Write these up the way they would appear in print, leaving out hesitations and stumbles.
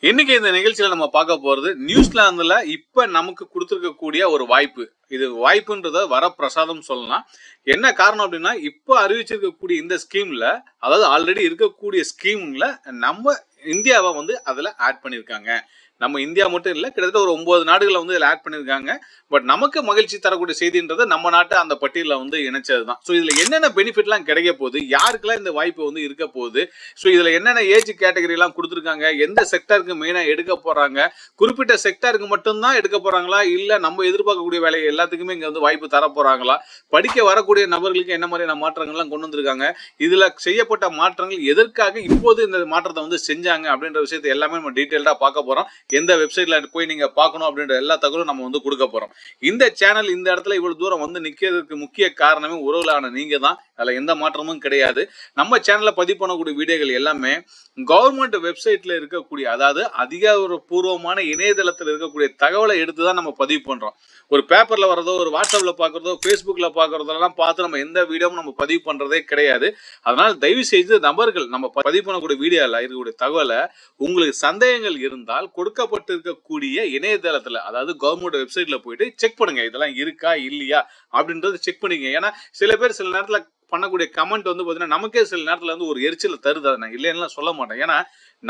இன்னைக்கு இந்த நிகழ்ச்சியில நம்ம பார்க்க போறது நியூசிலாந்துல இப்ப நமக்கு கொடுத்திருக்கக்கூடிய ஒரு வாய்ப்பு. இது வாய்ப்புன்றத வரப்பிரசாதம் சொல்லலாம். என்ன காரணம் அப்படின்னா, இப்ப அறிவிச்சிருக்கக்கூடிய இந்த ஸ்கீம்ல, அதாவது ஆல்ரெடி இருக்கக்கூடிய ஸ்கீம்ல நம்ம இந்தியாவை வந்து அதுல ஆட் பண்ணிருக்காங்க. நம்ம இந்தியா மட்டும் இல்ல, கிட்டத்தட்ட ஒரு 9 நாடுகளை வந்து இதுல ஆட் பண்ணிருக்காங்க. பட் நமக்கு மகிழ்ச்சி தரக்கூடிய செய்தின்றது நம்ம நாட்டை அந்த பட்டியலில் வந்து இணைச்சதுதான். ஸோ இதுல என்னென்ன பெனிஃபிட்லாம் கிடைக்க போகுது, யாருக்கெல்லாம் இந்த வாய்ப்பு வந்து இருக்க போகுது, ஸோ இதுல என்னென்ன ஏஜ் கேட்டகரி எல்லாம் கொடுத்துருக்காங்க, எந்த செக்டருக்கு மெயினா எடுக்க போறாங்க, குறிப்பிட்ட செக்டருக்கு மட்டும்தான் எடுக்க போறாங்களா, இல்ல நம்ம எதிர்பார்க்கக்கூடிய வேலையை எல்லாத்துக்குமே இங்க வந்து வாய்ப்பு தர போறாங்களா, படிக்க வரக்கூடிய நபர்களுக்கு என்ன மாதிரியான மாற்றங்கள்லாம் கொண்டு வந்திருக்காங்க, இதுல செய்யப்பட்ட மாற்றங்கள் எதற்காக இப்போது இந்த மாற்றத்தை வந்து செஞ்சாங்க அப்படின்ற விஷயத்தை எல்லாமே நம்ம டீட்டெயில்டா பார்க்க போறோம். எந்த வெப்சைட்ல போய் நீங்க பார்க்கணும் அப்படின்ற எல்லா தகவலும் நம்ம வந்து கொடுக்க போறோம். இந்த சேனல் இந்த இடத்துல இவ்வளவு தூரம் வந்து நிக்கிறதுக்கு முக்கிய காரணமே உறவுகளான நீங்க தான். அதுல எந்த மாற்றமும் கிடையாது. நம்ம சேனல்ல பதிவு பண்ணக்கூடிய வீடியோகள் எல்லாமே கவர்மெண்ட் வெப்சைட்ல இருக்கக்கூடிய, அதாவது அதிகாரப்பூர்வமான இணையதளத்தில் இருக்கக்கூடிய தகவலை எடுத்துதான் நம்ம பதிவு பண்றோம். ஒரு பேப்பர்ல வர்றதோ, ஒரு வாட்ஸ்அப்ல பாக்குறதோ, பேஸ்புக்ல பாக்குறதெல்லாம் பார்த்து நம்ம எந்த வீடியோவும் நம்ம பதிவு பண்றதே கிடையாது. அதனால தயவு செய்து நபர்கள் நம்ம பதிவு பண்ணக்கூடிய வீடியோல இருக்கக்கூடிய தகவலை உங்களுக்கு சந்தேகங்கள் இருந்தால் கொடுக்கப்பட்டிருக்கக்கூடிய இணையதளத்துல, அதாவது கவர்மெண்ட் வெப்சைட்ல போயிட்டு செக் பண்ணுங்க, இதெல்லாம் இருக்கா இல்லையா அப்படின்றது செக் பண்ணிக்கங்க. ஏன்னா சில பேர் சில நேரத்துல பண்ணக்கூடிய கமெண்ட் வந்து பாத்தீங்கன்னா நமக்கே சில நேரத்துல வந்து ஒரு எரிச்சல தருது. நான் இல்லைன்னு சொல்ல மாட்டேன். ஏன்னா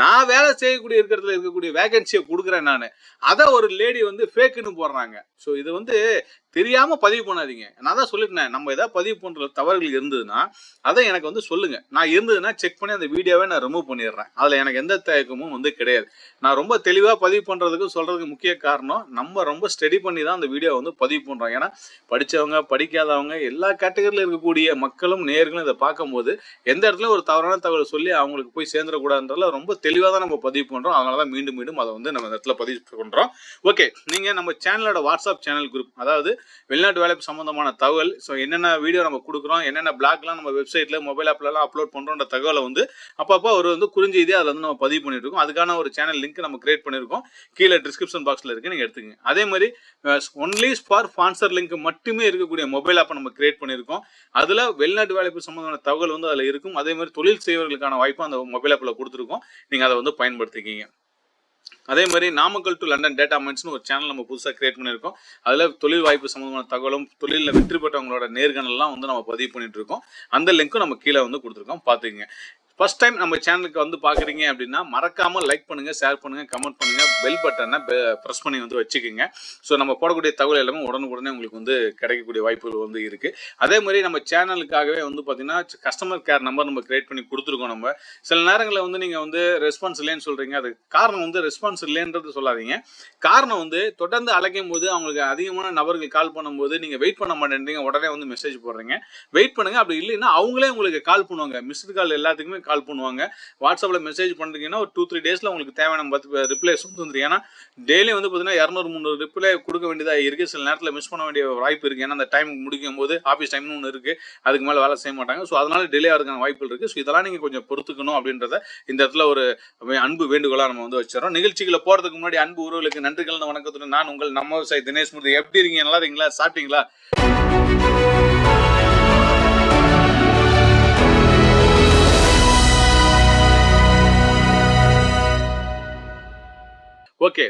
நான் வேலை செய்யக்கூடிய இருக்கிறதுல இருக்கக்கூடிய வேகன்சியை கொடுக்குறேன். நான் அதை ஒரு லேடி வந்து ஃபேக்குன்னு போடுறாங்க. ஸோ இது வந்து தெரியாம பதிவு பண்ணாதீங்க. நான் தான் சொல்லிட்டேன், நம்ம ஏதாவது பதிவு பண்ற தவறுகள் இருந்ததுன்னா அதை எனக்கு வந்து சொல்லுங்க. நான் இருந்ததுன்னா செக் பண்ணி அந்த வீடியோவை நான் ரிமூவ் பண்ணிடுறேன். அதுல எனக்கு எந்த தயக்கமும் வந்து கிடையாது. நான் ரொம்ப தெளிவா பதிவு பண்றதுக்கு சொல்றதுக்கு முக்கிய காரணம், நம்ம ரொம்ப ஸ்டடி பண்ணி தான் அந்த வீடியோ வந்து பதிவு பண்றோம். ஏன்னா படிச்சவங்க படிக்காதவங்க எல்லா கேட்டகரியில இருக்கக்கூடிய மக்களும் நேயர்களும் இதை பார்க்கும்போது எந்த இடத்துல ஒரு தவறான தகவல் சொல்லி அவங்களுக்கு போய் சேர்ந்துடக்கூடாதுன்றதுல ரொம்ப தெளிவாக தான் நம்ம பதிவு பண்றோம். அதனாலதான் மீண்டும் மீண்டும் அதை வந்து நம்ம இடத்துல பதிவு பண்றோம். ஓகே, நீங்க நம்ம சேனலோட வாட்ஸ்அப் சேனல் குரூப், அதாவது வெளிநாட்டு வேலை சம்பந்தமான தகவல், ஸோ என்னென்ன வீடியோ நம்ம கொடுக்குறோம், என்னென்ன பிளாக்லாம் நம்ம வெப்சைட்ல மொபைல் ஆப்லாம் அப்லோட் பண்றோன்ற தகவலை வந்து அப்பப்போ ஒரு வந்து குறிஞ்செய்தி அதில் வந்து நம்ம பதிவு பண்ணிட்டு இருக்கோம். அதுக்கான ஒரு சேனல் லிங்க் நம்ம கிரியேட் பண்ணிருக்கோம். கீழே டிஸ்கிரிப்ஷன் பாக்ஸ்ல இருக்கு, நீங்க எடுத்துக்கங்க. அதே மாதிரி ஒன்லி ஃபார் ஸ்பான்சர் லிங்க் மட்டுமே இருக்கக்கூடிய மொபைல் ஆப்பை நம்ம கிரியேட் பண்ணிருக்கோம். அதுல வெளிநாட்டு வேலைப்பு சம்பந்தமான தகவல் வந்து அதுல இருக்கும். அதே மாதிரி தொழில் செய்வர்களுக்கான வாய்ப்பு அந்த மொபைல் ஆப்ல கொடுத்துருக்கோம். நீங்க அதை வந்து பயன்படுத்திக்கிங்க. அதே மாதிரி நாமக்கல் டு லண்டன் டேட்டா மைன்ஸ்னு ஒரு சேனல் நம்ம புதுசாக கிரியேட் பண்ணியிருக்கோம். அதில் தொழில் வாய்ப்பு சம்பந்தமான தகவலும் தொழிலில் வெற்றி பெற்றவங்களோட நேர்காணலாம் வந்து நம்ம பதிவு பண்ணிட்டு இருக்கோம். அந்த லிங்க்கும் நம்ம கீழே வந்து கொடுத்துருக்கோம், பார்த்துக்கங்க. ஃபர்ஸ்ட் டைம் நம்ம சேனலுக்கு வந்து பார்க்குறீங்க அப்படின்னா மறக்காம லைக் பண்ணுங்க, ஷேர் பண்ணுங்க, கமெண்ட் பண்ணுங்க, பெல் பட்டனை ப்ரெஸ் பண்ணி வந்து வச்சுக்கோங்க. ஸோ நம்ம போடக்கூடிய தகவல் எல்லாமே உடனுக்குடனே உங்களுக்கு வந்து கிடைக்கக்கூடிய வாய்ப்புகள் வந்து இருக்கு. அதே மாதிரி நம்ம சேனலுக்காகவே வந்து பார்த்தீங்கன்னா கஸ்டமர் கேர் நம்பர் நம்ம கிரியேட் பண்ணி கொடுத்துருக்கோம். நம்ம சில நேரங்களில் வந்து நீங்கள் வந்து ரெஸ்பான்ஸ் இல்லைன்னு சொல்றீங்க. அது காரணம் வந்து ரெஸ்பான்ஸ் இல்லைன்றது சொல்லாதீங்க. காரணம் வந்து தொடர்ந்து அழைக்கும் போது அவங்களுக்கு அதிகமான நபர்கள் கால் பண்ணும்போது நீங்க வெயிட் பண்ண மாட்டேன்றீங்க, உடனே வந்து மெசேஜ் போடுறீங்க. வெயிட் பண்ணுங்க, அப்படி இல்லைன்னா அவங்களே உங்களுக்கு கால் பண்ணுவாங்க. மிஸ்டு கால் எல்லாத்துக்குமே கால் பண்ணுவாங்க. வாட்ஸ்அப்ல மெசேஜ் பண்றீங்கன்னா ஒரு 2-3 டேஸ்ல உங்களுக்கு தேவையான ரிப்ளைஸ் வந்து ஏன்னா டெய்லி வந்து பார்த்தீங்கன்னா 200-300 ரிப்ளை கொடுக்க வேண்டியதா இருக்கு. சில நேரத்தில் மிஸ் பண்ண வேண்டிய வாய்ப்பு இருக்கு. ஏன்னா அந்த டைம் முடிக்கும் போது ஆஃபீஸ் டைம்னு ஒன்று இருக்கு, அதுக்கு மேலே வேலை செய்ய மாட்டாங்க. ஸோ அதனால டிலே ஆகிறதுக்கான வாய்ப்புகள் இருக்கு. ஸோ இதெல்லாம் நீங்க கொஞ்சம் பொறுத்துக்கணும் அப்படின்றத இந்த இடத்துல ஒரு அன்பு வேண்டுகோளா நம்ம வந்து வச்சிடறோம். நிகழ்ச்சிகளை போறதுக்கு முன்னாடி அன்பு உறவுகளுக்கு நன்றிகள் வணக்கத்துடன் நான் உங்கள் நம்ம விவசாயி தினேஷ் மூர்த்தி. எப்படி இருக்கீங்க? நல்லா இருக்கீங்களா? சாப்பிட்டீங்களா? ஓகே,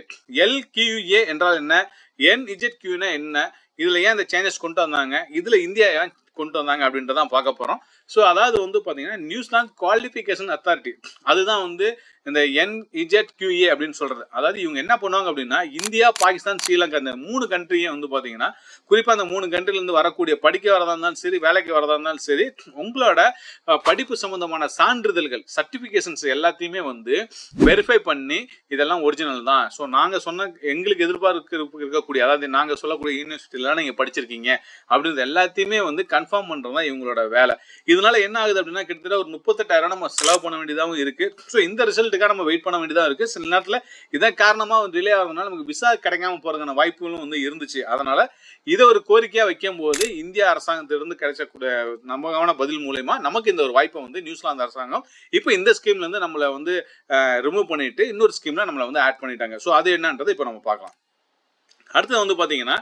LQA என்றால் என்ன, NZQ என்ன, இதுல ஏன் இந்த சேஞ்சஸ் கொண்டு வந்தாங்க, இதுல இந்தியா ஏன் கொண்டு வந்தாங்க அப்படின்றதான் பார்க்க போறோம். ஸோ அதாவது வந்து பாத்தீங்கன்னா நியூசிலாந்து குவாலிஃபிகேஷன் அத்தாரிட்டி, அதுதான் வந்து இந்த NZQA அப்படின்னு சொல்றது. அதாவது இவங்க என்ன பண்ணுவாங்க அப்படின்னா இந்தியா, பாகிஸ்தான், ஸ்ரீலங்கா இந்த 3 கண்ட்ரியும் வந்து பாத்தீங்கன்னா குறிப்பா அந்த 3 கண்ட்ரில இருந்து வரக்கூடிய படிக்க வரதா இருந்தாலும் சரி, வேலைக்கு வரதா இருந்தாலும் சரி, உங்களோட படிப்பு சம்பந்தமான சான்றிதழ்கள் சர்டிபிகேஷன்ஸ் எல்லாத்தையுமே வந்து வெரிஃபை பண்ணி இதெல்லாம் ஒரிஜினல் தான். ஸோ நாங்க சொன்ன எங்களுக்கு எதிர்பார்க்க இருக்கக்கூடிய, அதாவது நாங்க சொல்லக்கூடிய யூனிவர்சிட்டியில நீங்க படிச்சிருக்கீங்க அப்படின்றது எல்லாத்தையுமே வந்து கன்ஃபார்ம் பண்றதுதான் இவங்களோட வேலை. இதனால என்ன ஆகுது அப்படின்னா கிட்டத்தட்ட ஒரு 38,000 நம்ம செலவு பண்ண வேண்டியதாகவும் இருக்கு. ஸோ இந்த ரிசல்ட்டுக்காக நம்ம வெயிட் பண்ண வேண்டியதா இருக்கு. சில நேரத்தில் இதன் காரணமா டிலே ஆகுறதுனால நமக்கு விசா கிடைக்காம போறதுக்கான வாய்ப்புகளும் வந்து இருந்துச்சு. அதனால இதை ஒரு கோரிக்கையா வைக்கும் போது இந்திய அரசாங்கத்திலிருந்து கிடைச்சக்கூடிய நம்பகமான பதில் மூலமா நமக்கு இந்த ஒரு வாய்ப்பை வந்து நியூசிலாந்து அரசாங்கம் இப்போ இந்த ஸ்கீம்ல இருந்து நம்மளை வந்து ரிமூவ் பண்ணிட்டு இன்னொரு ஸ்கீம்ல நம்மளை வந்து ஆட் பண்ணிட்டாங்க. ஸோ அது என்னன்றது இப்போ நம்ம பார்க்கலாம். அடுத்தது வந்து பாத்தீங்கன்னா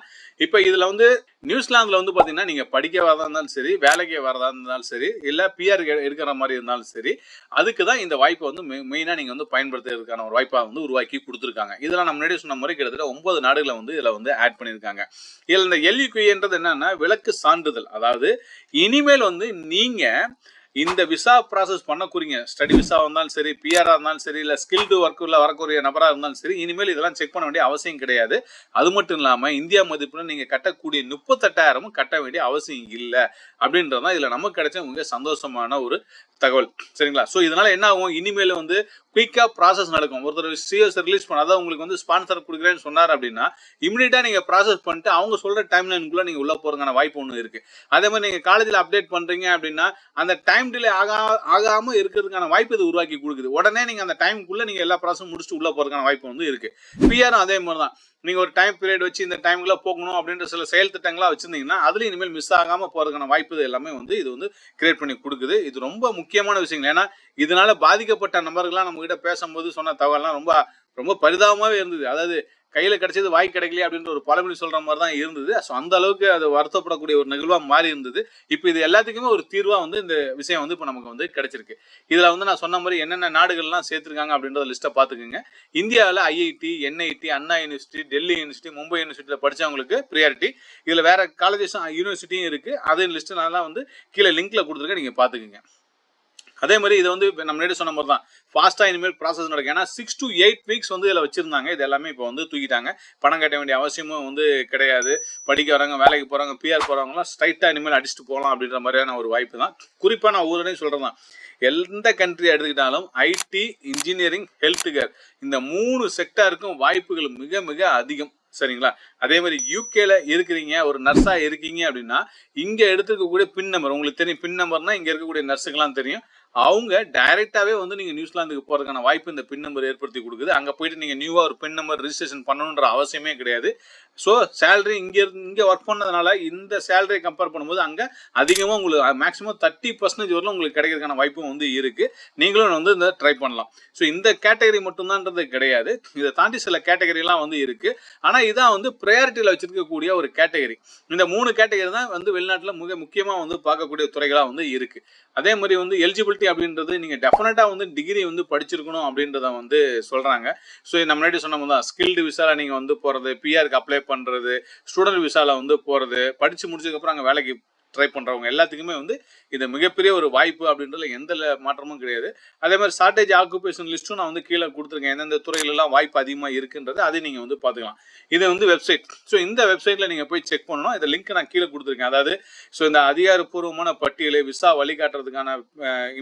இப்போ இதுல வந்து நியூசிலாந்துல வந்து பாத்தீங்கன்னா நீங்க படிக்க வரதா இருந்தாலும் சரி, வேலைக்கு வரதா இருந்தாலும் சரி, இல்ல பிஆர் இருக்கிற மாதிரி இருந்தாலும் சரி, அதுக்கு தான் இந்த வாய்ப்பை வந்து மெயினா நீங்க வந்து பயன்படுத்துறதுக்கான ஒரு வாய்ப்பா வந்து உருவாக்கி கொடுத்துருக்காங்க. இதெல்லாம் நம்ம முன்னாடி சொன்ன மாதிரி கிட்டத்தட்ட 9 நாடுகளை வந்து இதுல வந்து ஆட் பண்ணியிருக்காங்க. இதுல இந்த எல்யூக்யூன்றது என்னன்னா விலக்கு சான்றிதழ். அதாவது இனிமேல் வந்து நீங்க இந்த விசா ப்ராசஸ் பண்ணக்கூடிய ஸ்டடி விசா இருந்தாலும் சரி, பிஆரா இருந்தாலும் சரி, இல்ல ஸ்கில்டு ஒர்க்குள்ள வரக்கூடிய நபரா இருந்தாலும் சரி, இனிமேல் இதெல்லாம் செக் பண்ண வேண்டிய அவசியம் கிடையாது. அது மட்டும் இல்லாம இந்தியா மதிப்புல நீங்க கட்டக்கூடிய 38,000 கட்ட வேண்டிய அவசியம் இல்லை அப்படின்றதான் இதுல நமக்கு கிடைச்ச மிக சந்தோஷமான ஒரு தகவல். சரிங்களா? ஸோ இதனால என்ன ஆகும், இனிமேல் வந்து குயிக்கா ப்ராசஸ் நடக்கும். ஒருத்தர் சிஎஸ் ரிலீஸ் பண்ண, அதாவது உங்களுக்கு வந்து ஸ்பான்சர் கொடுக்குறேன்னு சொன்னார் அப்படின்னா இமிடியேட்டா நீங்க ப்ராசஸ் பண்ணிட்டு அவங்க சொல்ற டைம் லைனுக்குள்ள நீங்க உள்ள போறதுக்கான வாய்ப்பு ஒன்று இருக்கு. அதே மாதிரி நீங்க காலேஜில் அப்டேட் பண்றீங்க அப்படின்னா அந்த டைம் டிலே ஆகாம இருக்கிறதுக்கான வாய்ப்பு இது உருவாக்கி கொடுக்குது. உடனே நீங்க அந்த டைமுக்குள்ள நீங்க எல்லா ப்ராசஸும் முடிச்சுட்டு உள்ள போறதுக்கான வாய்ப்பு வந்து இருக்கு. பிஆரும் அதே மாதிரி தான். நீங்க ஒரு டைம் பீரியட் வச்சு இந்த டைமுக்குள்ள போகணும் அப்படின்ற சில செயல் திட்டங்களா வச்சிருந்தீங்கன்னா அதுல இனிமேல் மிஸ் ஆகாம போறதுக்கான வாய்ப்பு எல்லாமே வந்து இது வந்து கிரியேட் பண்ணி கொடுக்குது. இது ரொம்ப முக்கியமான விஷயங்கள். ஏன்னா இதனால பாதிக்கப்பட்ட நபர்கள்லாம் நம்ம கிட்ட பேசும்போது சொன்ன தகவல்லாம் ரொம்ப ரொம்ப பரிதாபமாவே இருந்தது. அதாவது கையில கிடைச்சது வாய் கிடைக்கலையே அப்படின்ற ஒரு பழமொழி சொல்ற மாதிரி தான் இருந்தது. ஸோ அந்த அளவுக்கு அது வருத்தப்படக்கூடிய ஒரு நிகழ்வா மாறி இருந்தது. இப்போ இது எல்லாத்துக்குமே ஒரு தீர்வா வந்து இந்த விஷயம் வந்து இப்போ நமக்கு வந்து கிடைச்சிருக்கு. இதுல வந்து நான் சொன்ன மாதிரி என்னென்ன நாடுகள்லாம் சேர்த்திருக்காங்க அப்படின்றத லிஸ்ட்டை பார்த்துக்குங்க. இந்தியாவில் ஐஐடி, என்ஐடி, அண்ணா யூனிவர்சிட்டி, டெல்லி யூனிவர்சிட்டி, மும்பை யூனிவர்சிட்டியில் படிச்சவங்களுக்கு ப்ரியாரிட்டி. இதுல வேற காலேஜஸ் யூனிவர்சிட்டியும் இருக்கு. அதே லிஸ்ட் நான் வந்து கீழே லிங்க்ல கொடுத்துருக்கேன், நீங்க பாத்துக்குங்க. அதே மாதிரி இது வந்து நம்ம முன்னாடி சொன்ன மாதிரி தான் ஃபாஸ்டா இனிமேல் ப்ராசஸ் நடக்கும். ஏன்னா 6 to 8 வீக்ஸ் வந்து இதில் வச்சிருந்தாங்க. இது எல்லாமே இப்போ வந்து தூக்கிட்டாங்க. பணம் கட்ட வேண்டிய அவசியமும் வந்து கிடையாது. படிக்க வரவங்க, வேலைக்கு போறவங்க, பிஆர் போறவங்கலாம் ஸ்ட்ரைட்டா இனிமேல் அடிச்சுட்டு போகலாம் அப்படின்ற மாதிரியான ஒரு வாய்ப்பு தான். குறிப்பா நான் ஊரடையும் சொல்றேன் தான், எந்த கண்ட்ரி எடுத்துக்கிட்டாலும் ஐடி, இன்ஜினியரிங், ஹெல்த் கேர் இந்த 3 செக்டாருக்கும் வாய்ப்புகள் மிக மிக அதிகம். சரிங்களா? அதே மாதிரி யூகேல இருக்கிறீங்க, ஒரு நர்ஸா இருக்கீங்க அப்படின்னா இங்க எடுத்துக்கக்கூடிய பின் நம்பர் உங்களுக்கு தெரியும். பின் நம்பர்னா இங்க இருக்கக்கூடிய நர்ஸுக்கெல்லாம் தெரியும். அவங்க டைரக்டாவே வந்து நீங்க நியூசிலாந்துக்கு போறதுக்கான வாய்ப்பு இந்த பின் நம்பர் ஏற்படுத்தி கொடுக்குது. அங்க போயிட்டு நீங்க நியூவா ஒரு பின் நம்பர் ரிஜிஸ்ட்ரேஷன் பண்ணணுன்ற அவசியமே கிடையாது. ஸோ சேலரி இங்க ஒர்க் பண்ணதுனால இந்த சேலரியை கம்பேர் பண்ணும்போது அங்க அதிகமா உங்களுக்கு மேக்ஸிமம் 30% வரலும் உங்களுக்கு கிடைக்கிறதுக்கான வாய்ப்பும் வந்து இருக்கு. நீங்களும் வந்து இந்த ட்ரை பண்ணலாம். ஸோ இந்த கேட்டகரி மட்டும்தான்றது கிடையாது. இதை தாண்டி சில கேட்டகரிலாம் வந்து இருக்கு. ஆனா இதான் வந்து ப்ரையாரிட்டியில வச்சிருக்கக்கூடிய ஒரு கேட்டகரி. இந்த 3 கேட்டகரி தான் வந்து வெளிநாட்டுல மிக முக்கியமா வந்து பார்க்கக்கூடிய துறைகளா வந்து இருக்கு. அதே மாதிரி வந்து எலிஜிபிலிட்டி அப்படின்றது நீங்க டெஃபினட்டா வந்து டிகிரி வந்து படிச்சிருக்கணும் அப்படின்றத வந்து சொல்றாங்க. ஸோ நம்ம முன்னாடி சொன்ன மாதிரி தான் ஸ்கில்டு விசால நீங்க வந்து போறது, பிஆருக்கு அப்ளை பண்றது, ஸ்டூடெண்ட் விசால வந்து போறது, படிச்சு முடிச்சதுக்கு அப்புறம் அங்க வேலைக்கு ட்ரை பண்றவங்க எல்லாத்துக்குமே வந்து இது மிகப்பெரிய ஒரு வாய்ப்பு அப்படின்றதுல எந்த மாற்றமும் கிடையாது. அதே மாதிரி ஷார்டேஜ் ஆக்குபேஷன் லிஸ்ட்டும் நான் வந்து கீழே கொடுத்துருக்கேன். எந்தெந்த துறையிலெல்லாம் வாய்ப்பு அதிகமாக இருக்குன்றது அதை நீங்க வந்து பார்த்துக்கலாம். இது வந்து வெப்சைட். ஸோ இந்த வெப்சைட்ல நீங்க போய் செக் பண்ணணும். இந்த லிங்க் நான் கீழே கொடுத்துருக்கேன். அதாவது ஸோ இந்த அதிகாரப்பூர்வமான பட்டியல், விசா வழிகாட்டுறதுக்கான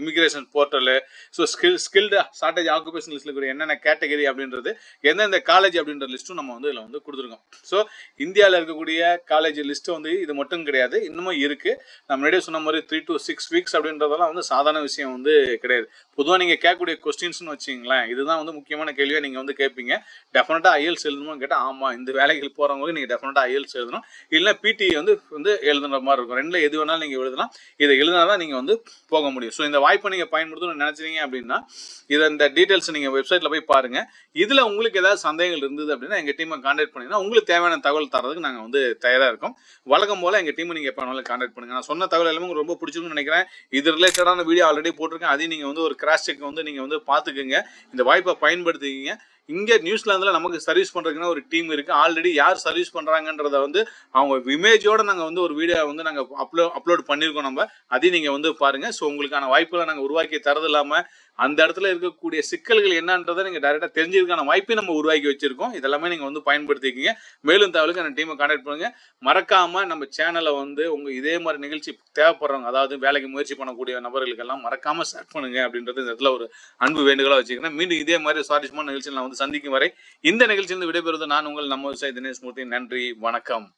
immigration portal, so skilled shortage occupation லிஸ்ட்ல இருக்கிற என்னென்ன கேட்டகரி அப்படின்றது, எந்தெந்த காலேஜ் அப்படின்ற லிஸ்ட்டும் நம்ம வந்து இதில் வந்து கொடுத்துருக்கோம். ஸோ இந்தியாவில் இருக்கக்கூடிய காலேஜ் லிஸ்ட் வந்து இது மட்டும் கிடையாது, இன்னமும் இருக்கு. நம்ம முன்னாடியே சொன்ன மாதிரி 3 to 6 வீக்ஸ் அப்படின்றதெல்லாம் வந்து சாதாரண விஷயம் வந்து கிடையாது. பொதுவாக நீங்க கேட்கக்கூடிய கொஸ்டின்ஸ்னு வச்சுங்களேன், இதுதான் வந்து முக்கியமான கேள்வியை நீங்க வந்து கேட்பீங்க. டெஃபினட்டா ஐஎல்ஸ் எழுதணும்னு கேட்டால் ஆமா, இந்த வேலைக்கு போறவங்க நீங்க டெஃபினட்டா ஐஎல்ஸ் எழுதணும். இல்லைன்னா பிடி வந்து எழுதுற மாதிரி இருக்கும். ரெண்டுல எது வேணாலும் நீங்க எழுதலாம். இதை எழுதினாதான் நீங்க வந்து போக முடியும். ஸோ இந்த வாய்ப்பை நீங்க பயன்படுத்தணும்னு நினைச்சீங்க அப்படின்னா இந்த டீடைல்ஸ் நீங்க வெப்சைட்ல போய் பாருங்க. இதுல உங்களுக்கு ஏதாவது சந்தேகங்கள் இருந்தது அப்படின்னா எங்க டீமை கான்டாக்ட் பண்ணீங்கன்னா உங்களுக்கு தேவையான தகவல் தரதுக்கு நாங்க வந்து தயாரா இருக்கோம். வழக்கம் போல எங்க டீமை நீங்க எப்ப வேணாலும் கான்டாக்ட் பண்ணுங்க. நான் சொன்ன தகவல் எல்லாமே உங்களுக்கு ரொம்ப பிடிச்சிருக்குன்னு நினைக்கிறேன். இது ரிலேட்டடான வீடியோ ஆல்ரெடி போட்டிருக்கேன். அதையும் நீங்க வந்து ஒரு கிராஸ் செக் வந்து நீங்க வந்து பாத்துக்குங்க. இந்த வாய்ப்பை பயன்படுத்திக்கிங்க. இங்க நியூசிலாந்துல நமக்கு சர்வீஸ் பண்றதுக்குன்னு ஒரு டீம் இருக்கு. ஆல்ரெடி யார் சர்வீஸ் பண்றாங்கன்றத வந்து அவங்க இமேஜோட நாங்க வந்து ஒரு வீடியோ வந்து நாங்க அப்லோட் பண்ணிருக்கோம். நம்ம அதையும் நீங்க வந்து பாருங்க. ஸோ உங்களுக்கான வாய்ப்புகளை நாங்க உருவாக்கி தரது இல்லாம அந்த இடத்துல இருக்கக்கூடிய சிக்கல்கள் என்னன்றதை நீங்க டைரக்டா தெரிஞ்சதுக்கான வாய்ப்பை நம்ம உருவாக்கி வச்சிருக்கோம். இதெல்லாமே நீங்க வந்து பயன்படுத்திக்கிங்க. மேலும் தகவலுக்கு அந்த டீமை கான்டாக்ட் பண்ணுங்க. மறக்காம நம்ம சேனலை வந்து உங்க இதே மாதிரி நிகழ்ச்சி தேவைப்படுறவங்க, அதாவது வேலைக்கு முயற்சி பண்ணக்கூடிய நபர்களுக்கு எல்லாம் மறக்காம ஷேர் பண்ணுங்க அப்படின்றது இந்த இடத்துல ஒரு அன்பு வேண்டுகோளா வச்சுக்கிறேன். மீண்டும் இதே மாதிரி சுவாரஸ்யமான நிகழ்ச்சியில் நான் வந்து சந்திக்கும் வரை இந்த நிகழ்ச்சியிலிருந்து விடைபெறுவது நான் உங்கள் நம்ம விவசாயி தினேஷ் மூர்த்தி. நன்றி, வணக்கம்.